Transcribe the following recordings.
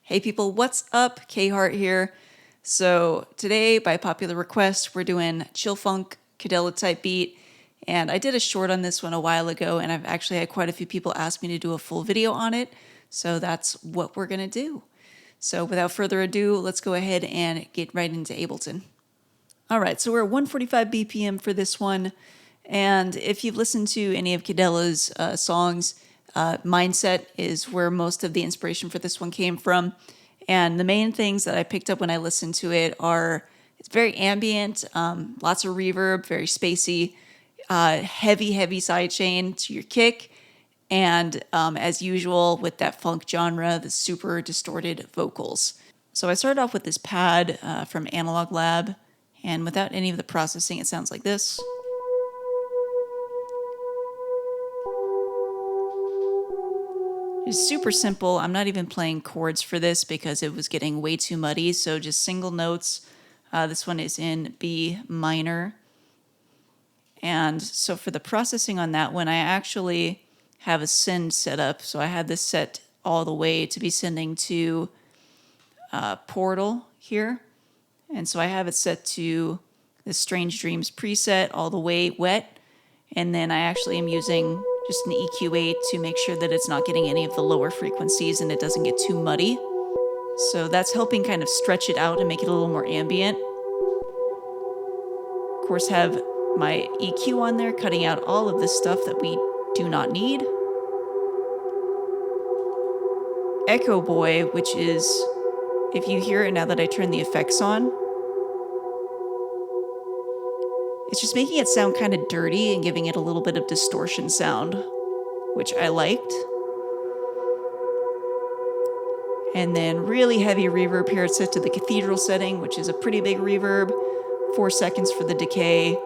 Hey people, what's up? Hart here. So today, by popular request, we're doing chill funk Kedela type beat. And I did a short on this one a while ago, and I've actually had quite a few people ask me to do a full video on it. So that's what we're gonna do. So without further ado, let's go ahead and get right into Ableton. All right, so we're at 145 BPM for this one. And if you've listened to any of Kedela's songs, Mindset is where most of the inspiration for this one came from. And the main things that I picked up when I listened to it are, it's very ambient, lots of reverb, very spacey, heavy sidechain to your kick, and as usual with that funk genre, the super distorted vocals. So I started off with this pad from Analog Lab, and without any of the processing, it sounds like this. It's super simple. I'm not even playing chords for this because it was getting way too muddy, so just single notes. This one is in B minor. And so for the processing on that one, I actually have a send set up. So I had this set all the way to be sending to Portal here. And so I have it set to the Strange Dreams preset all the way wet. And then I actually am using just an EQ8 to make sure that it's not getting any of the lower frequencies and it doesn't get too muddy. So that's helping kind of stretch it out and make it a little more ambient. Of course, have my EQ on there, cutting out all of this stuff that we do not need. Echo Boy, which is, if you hear it now that I turn the effects on, it's just making it sound kind of dirty and giving it a little bit of distortion sound, which I liked. And then really heavy reverb here. It's set to the cathedral setting, which is a pretty big reverb. 4 seconds for the decay,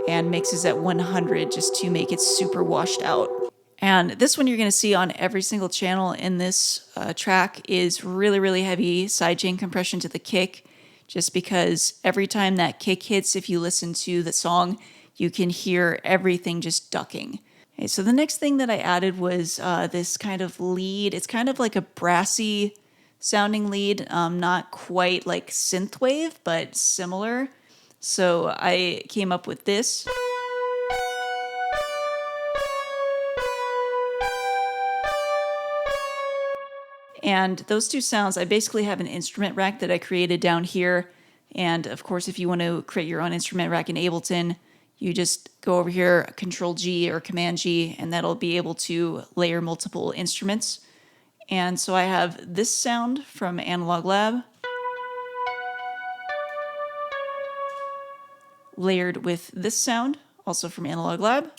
and mixes at 100 just to make it super washed out. And this one you're going to see on every single channel in this track is really heavy sidechain compression to the kick. Just because every time that kick hits, if you listen to the song, you can hear everything just ducking. Okay, so the next thing that I added was this kind of lead. It's kind of like a brassy sounding lead, not quite like Synthwave, but similar. So I came up with this. And those two sounds, I basically have an instrument rack that I created down here. And of course, if you want to create your own instrument rack in Ableton, you just go over here, Control G or Command G, and that'll be able to layer multiple instruments. And so I have this sound from Analog Lab, layered with this sound, also from Analog Lab.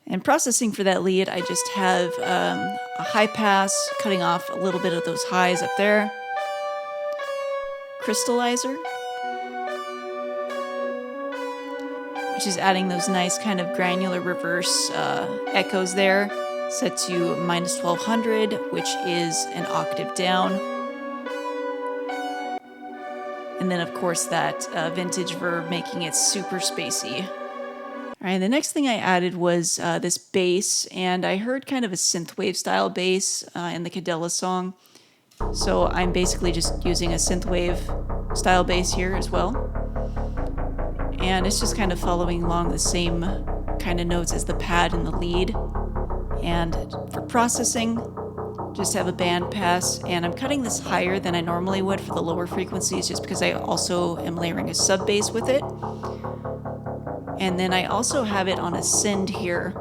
And processing for that lead, I just have a high pass, cutting off a little bit of those highs up there. Crystallizer, which is adding those nice kind of granular reverse echoes there, set to minus 1200, which is an octave down. And then, of course, that vintage verb making it super spacey. All right, the next thing I added was this bass, and I heard kind of a synthwave style bass in the Kedela song. So I'm basically just using a synthwave style bass here as well. And it's just kind of following along the same kind of notes as the pad and the lead. And for processing, just have a band pass, and I'm cutting this higher than I normally would for the lower frequencies just because I also am layering a sub bass with it. And then I also have it on a send here.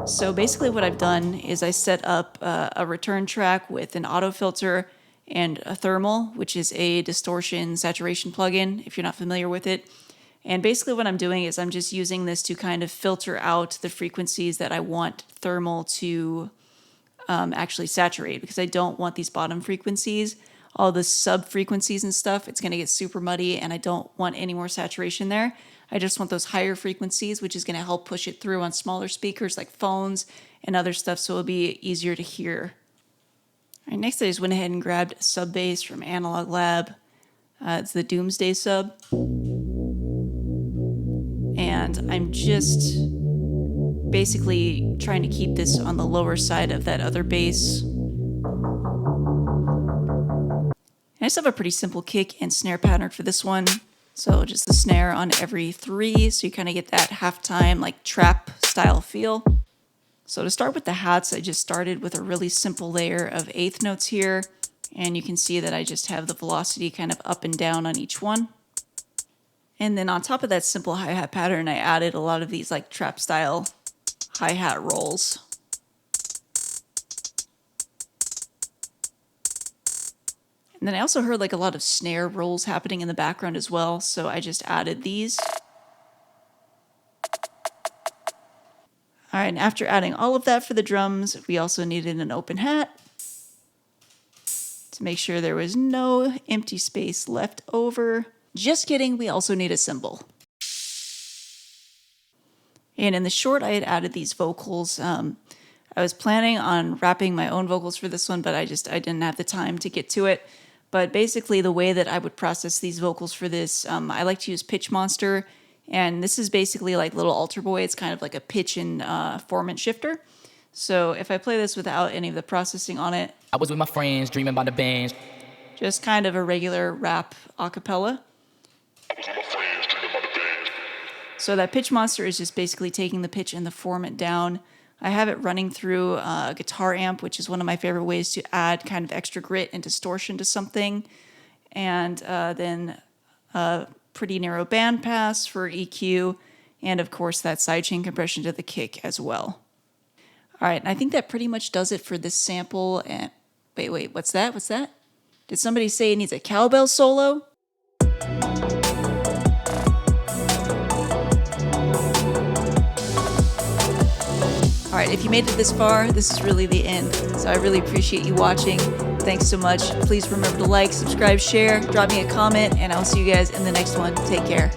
So basically what I've done is I set up a return track with an auto filter and a thermal, which is a distortion saturation plugin, if you're not familiar with it. And basically what I'm doing is I'm just using this to kind of filter out the frequencies that I want thermal to actually saturate, because I don't want these bottom frequencies, all the sub frequencies and stuff. It's going to get super muddy and I don't want any more saturation there. I just want those higher frequencies, which is going to help push it through on smaller speakers like phones and other stuff, so it'll be easier to hear. All right, next I just went ahead and grabbed a sub bass from Analog Lab. It's the Doomsday sub. And I'm just basically trying to keep this on the lower side of that other bass. I just have a pretty simple kick and snare pattern for this one. So just the snare on every 3, so you kind of get that halftime like trap style feel. So to start with the hats, I just started with a really simple layer of 1/8 notes here. And you can see that I just have the velocity kind of up and down on each one. And then on top of that simple hi-hat pattern, I added a lot of these like trap style hi-hat rolls. And then I also heard like a lot of snare rolls happening in the background as well, so I just added these. All right, and after adding all of that for the drums, we also needed an open hat to make sure there was no empty space left over. Just kidding, we also need a cymbal. And in the short, I had added these vocals. I was planning on wrapping my own vocals for this one, but I didn't have the time to get to it. But basically the way that I would process these vocals for this, I like to use Pitch Monster. And this is basically like Little Altar Boy. It's kind of like a pitch and formant shifter. So if I play this without any of the processing on it, I was with my friends dreaming about the bands. Just kind of a regular rap a cappella. So that Pitch Monster is just basically taking the pitch and the formant down. I have it running through a guitar amp, which is one of my favorite ways to add kind of extra grit and distortion to something. And then a pretty narrow bandpass for EQ. And of course that sidechain compression to the kick as well. All right, and I think that pretty much does it for this sample. And wait, what's that? What's that? Did somebody say it needs a cowbell solo? All right, if you made it this far, this is really the end. So I really appreciate you watching. Thanks so much. Please remember to like, subscribe, share, drop me a comment, and I'll see you guys in the next one. Take care.